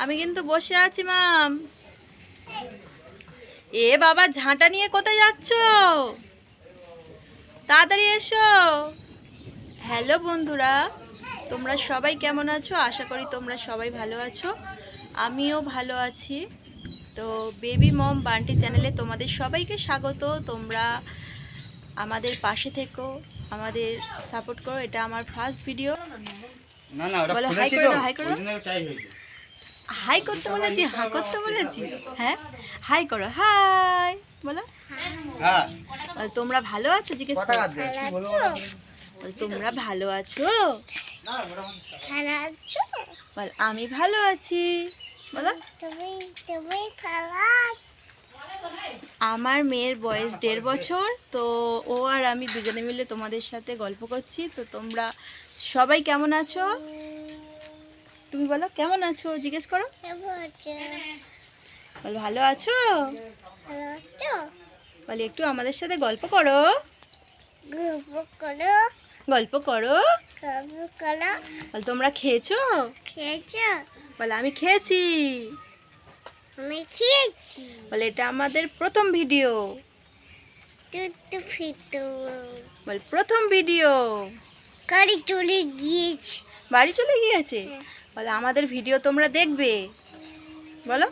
আমি কিন্তু বসে আছি মাম। এ বাবা, ঝাঁটা নিয়ে কোথায় যাচ্ছ? তাড়াতাড়ি এসো। হ্যালো বন্ধুরা, তোমরা সবাই কেমন আছো? আশা করি তোমরা সবাই ভালো আছো। আমিও ভালো আছি। তো বেবি মম বান্টি চ্যানেলে তোমাদের সবাইকে স্বাগত। তোমরা আমাদের পাশে থেকো, আমাদের সাপোর্ট করো। এটা আমার ফার্স্ট ভিডিও। না না, ওটা বলো হাই খুলেছি করে তো, দাও, হাই করো। ওই জন্য টাইট হয়েছে। হাই করতে বলেছি, হাই করতে বলেছি। হ্যাঁ, হাই করো, হাই বলো। হ্যাঁ, বলো, তোমরা ভালো আছো? জিজ্ঞেস কটা করো। কাজ দেয়? কি বলবো? বলো, তোমরা ভালো আছো? বল, আমি ভালো আছি। বলো। আমার মেয়ের বয়স 1.5 বছর। তো ও আর আমি দুজনে মিলে তোমাদের সাথে গল্প করছি। তো তোমরা সবাই কেমন আছো? তুমি বলো কেমন আছো, জিজ্ঞেস করো। বল, ভালো আছো? বলে একটু আমাদের সাথে গল্প করো। গল্প করো। বল, তোমরা খেয়েছো? বলে আমি খেয়েছি। বলে এটা আমাদের প্রথম ভিডিও। বল, প্রথম ভিডিও। বাড়ি চলে গিয়েছে। বলে আমাদের ভিডিও তোমরা দেখবে। বলো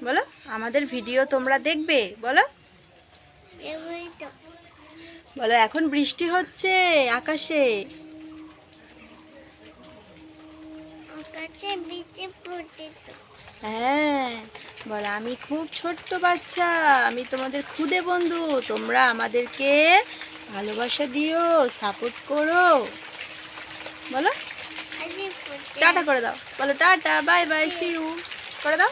বলো, আমাদের ভিডিও তোমরা দেখবে। বলো বলো, এখন বৃষ্টি হচ্ছে আকাশে। হ্যাঁ, বলো আমি খুব ছোট্ট বাচ্চা, আমি তোমাদের খুদে বন্ধু। তোমরা আমাদেরকে ভালোবাসা দিও, সাপোর্ট করো। বলো টাটা করে দাও। বলো tata, bye bye, see you করে দাও।